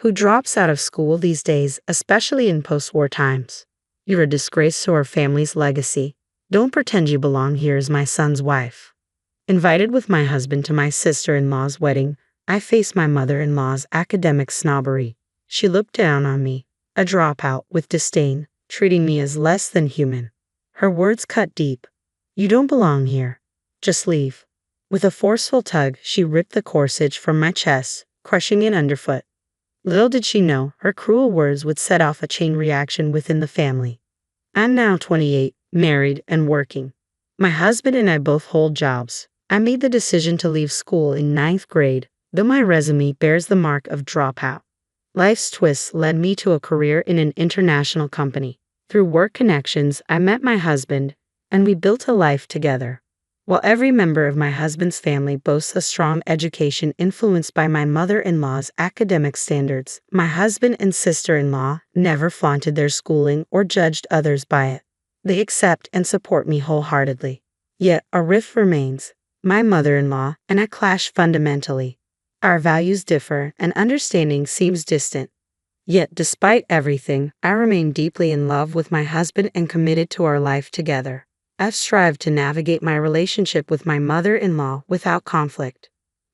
Who drops out of school these days, especially in post-war times? You're a disgrace to our family's legacy. Don't pretend you belong here as my son's wife. Invited with my husband to my sister-in-law's wedding, I faced my mother-in-law's academic snobbery. She looked down on me, a dropout, with disdain, treating me as less than human. Her words cut deep. You don't belong here. Just leave. With a forceful tug, she ripped the corsage from my chest, crushing it underfoot. Little did she know, her cruel words would set off a chain reaction within the family. I'm now 28, married and working. My husband and I both hold jobs. I made the decision to leave school in 9th grade, though my resume bears the mark of dropout. Life's twists led me to a career in an international company. Through work connections, I met my husband, and we built a life together. While every member of my husband's family boasts a strong education influenced by my mother-in-law's academic standards, my husband and sister-in-law never flaunted their schooling or judged others by it. They accept and support me wholeheartedly. Yet a rift remains. My mother-in-law and I clash fundamentally. Our values differ and understanding seems distant. Yet despite everything, I remain deeply in love with my husband and committed to our life together. I've strived to navigate my relationship with my mother-in-law without conflict.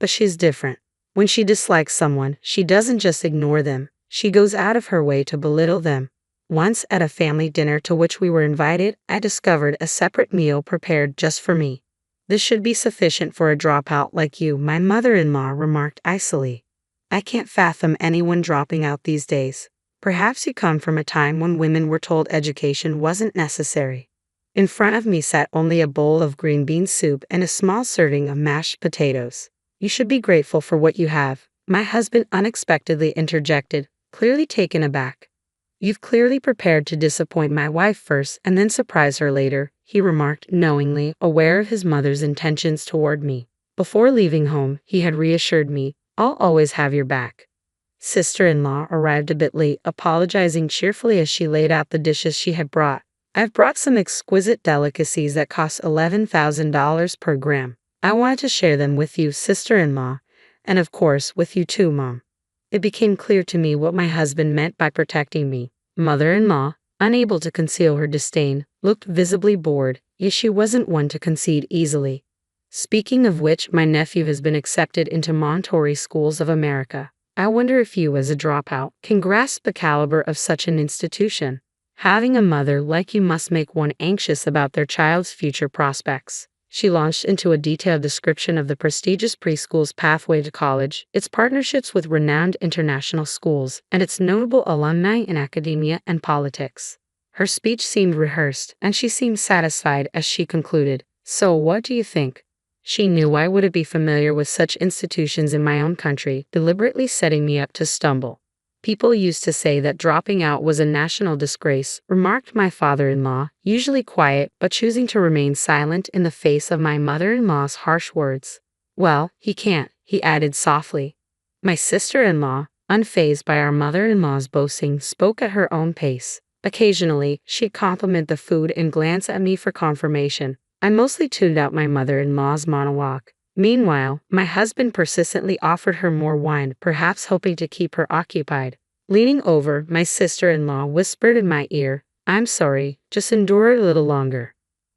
But she's different. When she dislikes someone, she doesn't just ignore them. She goes out of her way to belittle them. Once at a family dinner to which we were invited, I discovered a separate meal prepared just for me. This should be sufficient for a dropout like you, my mother-in-law remarked icily. I can't fathom anyone dropping out these days. Perhaps you come from a time when women were told education wasn't necessary. In front of me sat only a bowl of green bean soup and a small serving of mashed potatoes. You should be grateful for what you have, my husband unexpectedly interjected, clearly taken aback. You've clearly prepared to disappoint my wife first and then surprise her later, he remarked knowingly, aware of his mother's intentions toward me. Before leaving home, he had reassured me, I'll always have your back. Sister-in-law arrived a bit late, apologizing cheerfully as she laid out the dishes she had brought. I've brought some exquisite delicacies that cost $11,000 per gram. I wanted to share them with you, sister-in-law, and of course with you too, Mom. It became clear to me what my husband meant by protecting me. Mother-in-law, unable to conceal her disdain, looked visibly bored, yet she wasn't one to concede easily. Speaking of which, my nephew has been accepted into Montessori schools of America. I wonder if you, as a dropout, can grasp the caliber of such an institution. Having a mother like you must make one anxious about their child's future prospects. She launched into a detailed description of the prestigious preschool's pathway to college, its partnerships with renowned international schools, and its notable alumni in academia and politics. Her speech seemed rehearsed, and she seemed satisfied as she concluded. So what do you think? She knew I wouldn't be familiar with such institutions in my own country, deliberately setting me up to stumble. People used to say that dropping out was a national disgrace, remarked my father-in-law, usually quiet but choosing to remain silent in the face of my mother-in-law's harsh words. Well, he can't, he added softly. My sister-in-law, unfazed by our mother-in-law's boasting, spoke at her own pace. Occasionally, she'd compliment the food and glance at me for confirmation. I mostly tuned out my mother-in-law's monologue. Meanwhile, my husband persistently offered her more wine, perhaps hoping to keep her occupied. Leaning over, my sister-in-law whispered in my ear, I'm sorry, just endure it a little longer.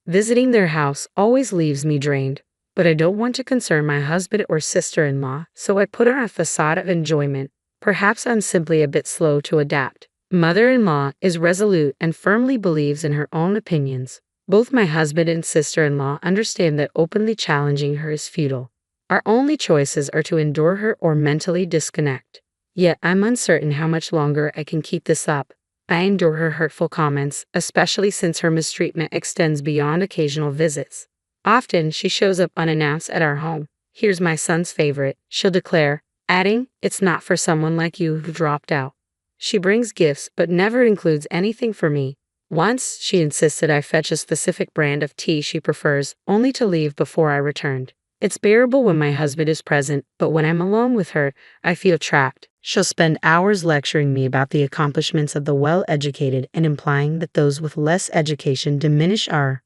Visiting their house always leaves me drained, but I don't want to concern my husband or sister-in-law, so I put on a facade of enjoyment. Perhaps I'm simply a bit slow to adapt. Mother-in-law is resolute and firmly believes in her own opinions. Both my husband and sister-in-law understand that openly challenging her is futile. Our only choices are to endure her or mentally disconnect. Yet I'm uncertain how much longer I can keep this up. I endure her hurtful comments, especially since her mistreatment extends beyond occasional visits. Often she shows up unannounced at our home. Here's my son's favorite, she'll declare, adding, it's not for someone like you who dropped out. She brings gifts but never includes anything for me. Once, she insisted I fetch a specific brand of tea she prefers, only to leave before I returned. It's bearable when my husband is present, but when I'm alone with her, I feel trapped. She'll spend hours lecturing me about the accomplishments of the well-educated and implying that those with less education diminish our.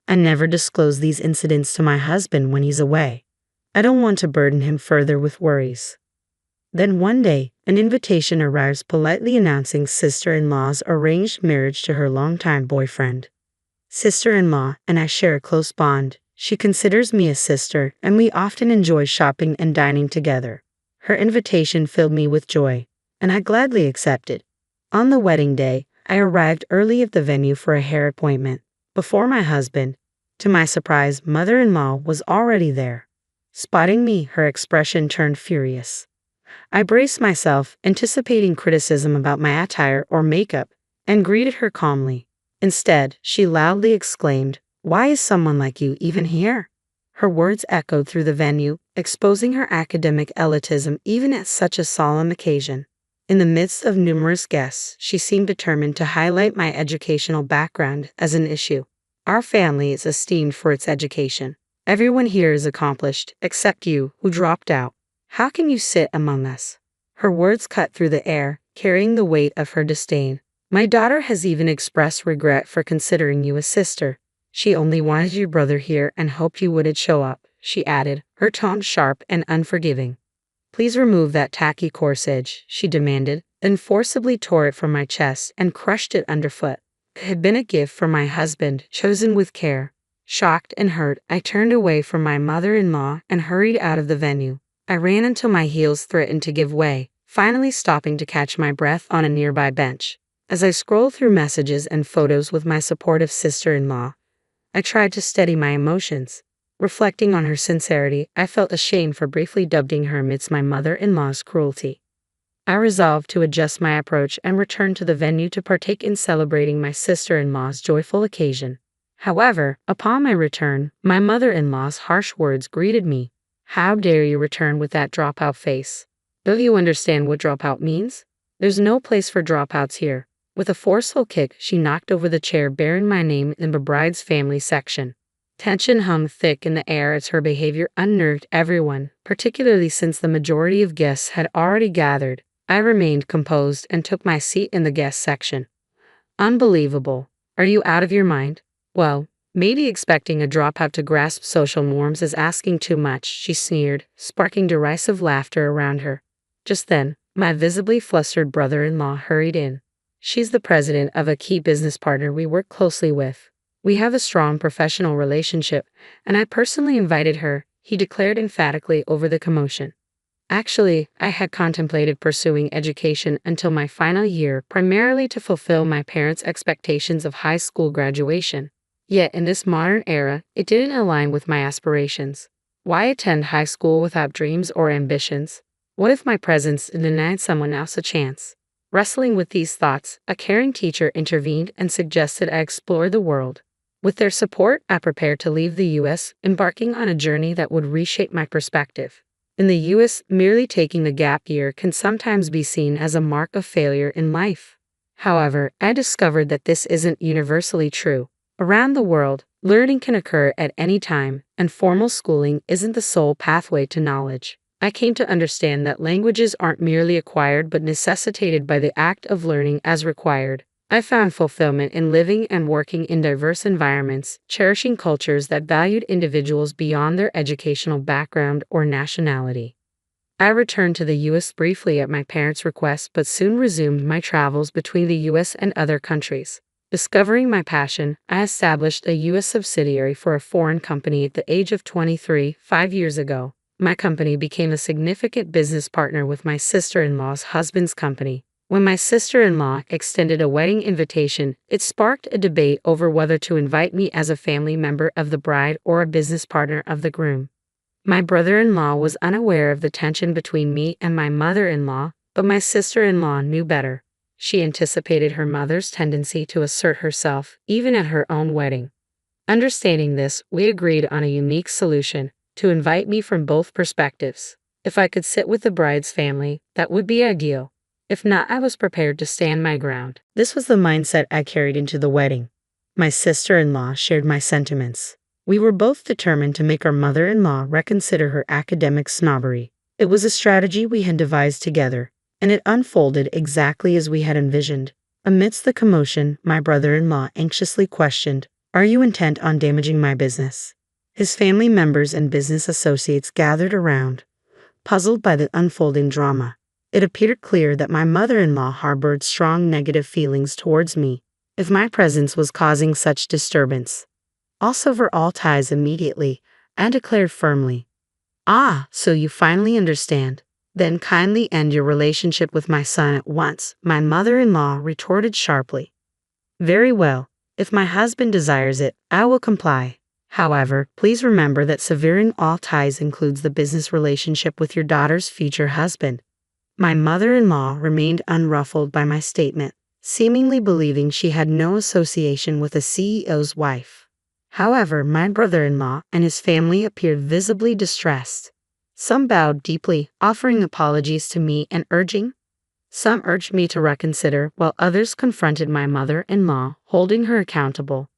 I never disclose these incidents to my husband when he's away. I don't want to burden him further with worries. Then one day, an invitation arrives politely announcing sister-in-law's arranged marriage to her longtime boyfriend. Sister-in-law and I share a close bond. She considers me a sister, and we often enjoy shopping and dining together. Her invitation filled me with joy, and I gladly accepted. On the wedding day, I arrived early at the venue for a hair appointment. Before my husband, to my surprise, mother-in-law was already there. Spotting me, her expression turned furious. I braced myself, anticipating criticism about my attire or makeup, and greeted her calmly. Instead, she loudly exclaimed, "Why is someone like you even here?" Her words echoed through the venue, exposing her academic elitism even at such a solemn occasion. In the midst of numerous guests, she seemed determined to highlight my educational background as an issue. Our family is esteemed for its education. Everyone here is accomplished, except you, who dropped out. How can you sit among us? Her words cut through the air, carrying the weight of her disdain. My daughter has even expressed regret for considering you a sister. She only wanted your brother here and hoped you wouldn't show up, she added, her tone sharp and unforgiving. Please remove that tacky corsage, she demanded, then forcibly tore it from my chest and crushed it underfoot. It had been a gift from my husband, chosen with care. Shocked and hurt, I turned away from my mother-in-law and hurried out of the venue. I ran until my heels threatened to give way, finally stopping to catch my breath on a nearby bench. As I scrolled through messages and photos with my supportive sister-in-law, I tried to steady my emotions. Reflecting on her sincerity, I felt ashamed for briefly doubting her amidst my mother-in-law's cruelty. I resolved to adjust my approach and return to the venue to partake in celebrating my sister-in-law's joyful occasion. However, upon my return, my mother-in-law's harsh words greeted me. "How dare you return with that dropout face? Don't you understand what dropout means? There's no place for dropouts here." With a forceful kick, she knocked over the chair bearing my name in the bride's family section. Tension hung thick in the air as her behavior unnerved everyone, particularly since the majority of guests had already gathered. I remained composed and took my seat in the guest section. "Unbelievable. Are you out of your mind? Well, maybe expecting a dropout to grasp social norms is asking too much," she sneered, sparking derisive laughter around her. Just then, my visibly flustered brother-in-law hurried in. She's the president of a key business partner we work closely with. We have a strong professional relationship, and I personally invited her, he declared emphatically over the commotion. Actually, I had contemplated pursuing education until my final year, primarily to fulfill my parents' expectations of high school graduation. Yet in this modern era, it didn't align with my aspirations. Why attend high school without dreams or ambitions? What if my presence denied someone else a chance? Wrestling with these thoughts, a caring teacher intervened and suggested I explore the world. With their support, I prepared to leave the U.S., embarking on a journey that would reshape my perspective. In the U.S., merely taking the gap year can sometimes be seen as a mark of failure in life. However, I discovered that this isn't universally true. Around the world, learning can occur at any time, and formal schooling isn't the sole pathway to knowledge. I came to understand that languages aren't merely acquired but necessitated by the act of learning as required. I found fulfillment in living and working in diverse environments, cherishing cultures that valued individuals beyond their educational background or nationality. I returned to the U.S. briefly at my parents' request but soon resumed my travels between the U.S. and other countries. Discovering my passion, I established a U.S. subsidiary for a foreign company at the age of 23, 5 years ago. My company became a significant business partner with my sister-in-law's husband's company. When my sister-in-law extended a wedding invitation, it sparked a debate over whether to invite me as a family member of the bride or a business partner of the groom. My brother-in-law was unaware of the tension between me and my mother-in-law, but my sister-in-law knew better. She anticipated her mother's tendency to assert herself, even at her own wedding. Understanding this, we agreed on a unique solution: to invite me from both perspectives. If I could sit with the bride's family, that would be ideal. If not, I was prepared to stand my ground. This was the mindset I carried into the wedding. My sister-in-law shared my sentiments. We were both determined to make our mother-in-law reconsider her academic snobbery. It was a strategy we had devised together, and it unfolded exactly as we had envisioned. Amidst the commotion, my brother-in-law anxiously questioned, "Are you intent on damaging my business?" His family members and business associates gathered around, puzzled by the unfolding drama. It appeared clear that my mother-in-law harbored strong negative feelings towards me, if my presence was causing such disturbance. I'll sever all ties immediately, I declared firmly. Ah, so you finally understand. Then kindly end your relationship with my son at once, my mother-in-law retorted sharply. Very well, if my husband desires it, I will comply. However, please remember that severing all ties includes the business relationship with your daughter's future husband. My mother-in-law remained unruffled by my statement, seemingly believing she had no association with a CEO's wife. However, my brother-in-law and his family appeared visibly distressed. Some bowed deeply, offering apologies to me and some urged me to reconsider, while others confronted my mother-in-law, holding her accountable.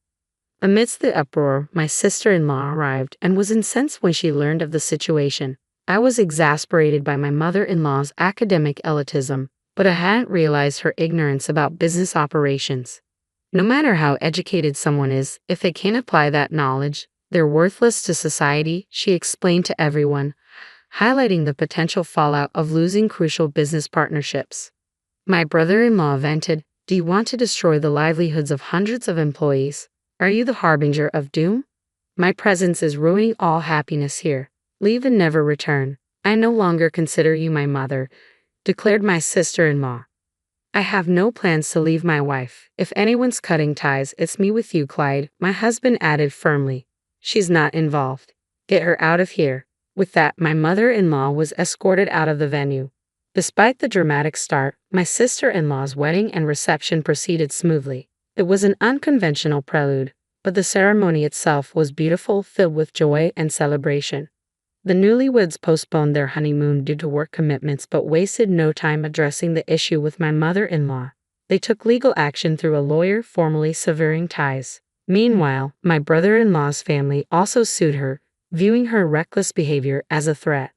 Amidst the uproar, my sister-in-law arrived and was incensed when she learned of the situation. I was exasperated by my mother-in-law's academic elitism, but I hadn't realized her ignorance about business operations. No matter how educated someone is, if they can't apply that knowledge, they're worthless to society, she explained to everyone, highlighting the potential fallout of losing crucial business partnerships. My brother-in-law vented, "Do you want to destroy the livelihoods of hundreds of employees? Are you the harbinger of doom? My presence is ruining all happiness here. Leave and never return. I no longer consider you my mother," declared my sister-in-law. "I have no plans to leave my wife. If anyone's cutting ties, it's me with you, Clyde," my husband added firmly. "She's not involved. Get her out of here." With that, my mother-in-law was escorted out of the venue. Despite the dramatic start, my sister-in-law's wedding and reception proceeded smoothly. It was an unconventional prelude, but the ceremony itself was beautiful, filled with joy and celebration. The newlyweds postponed their honeymoon due to work commitments but wasted no time addressing the issue with my mother-in-law. They took legal action through a lawyer, formally severing ties. Meanwhile, my brother-in-law's family also sued her, viewing her reckless behavior as a threat.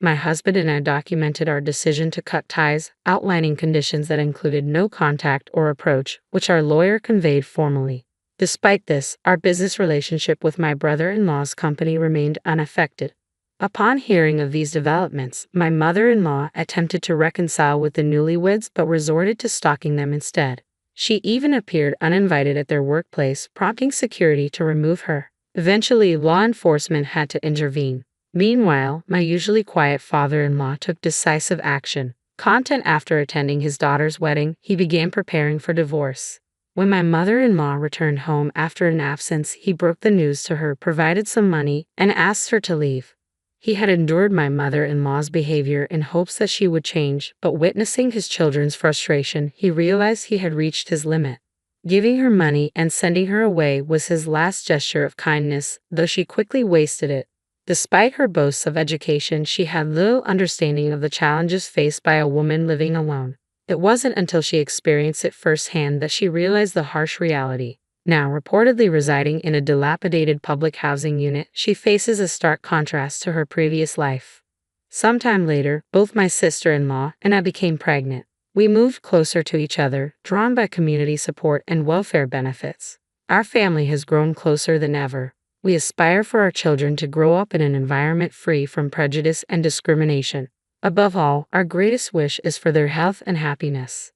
My husband and I documented our decision to cut ties, outlining conditions that included no contact or approach, which our lawyer conveyed formally. Despite this, our business relationship with my brother-in-law's company remained unaffected. Upon hearing of these developments, my mother-in-law attempted to reconcile with the newlyweds but resorted to stalking them instead. She even appeared uninvited at their workplace, prompting security to remove her. Eventually, law enforcement had to intervene. Meanwhile, my usually quiet father-in-law took decisive action. After attending his daughter's wedding, he began preparing for divorce. When my mother-in-law returned home after an absence, he broke the news to her, provided some money, and asked her to leave. He had endured my mother-in-law's behavior in hopes that she would change, but witnessing his children's frustration, he realized he had reached his limit. Giving her money and sending her away was his last gesture of kindness, though she quickly wasted it. Despite her boasts of education, she had little understanding of the challenges faced by a woman living alone. It wasn't until she experienced it firsthand that she realized the harsh reality. Now reportedly residing in a dilapidated public housing unit, she faces a stark contrast to her previous life. Sometime later, both my sister-in-law and I became pregnant. We moved closer to each other, drawn by community support and welfare benefits. Our family has grown closer than ever. We aspire for our children to grow up in an environment free from prejudice and discrimination. Above all, our greatest wish is for their health and happiness.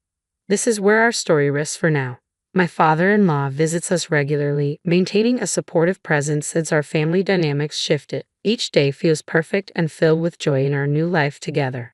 This is where our story rests for now. My father-in-law visits us regularly, maintaining a supportive presence since our family dynamics shifted. Each day feels perfect and filled with joy in our new life together.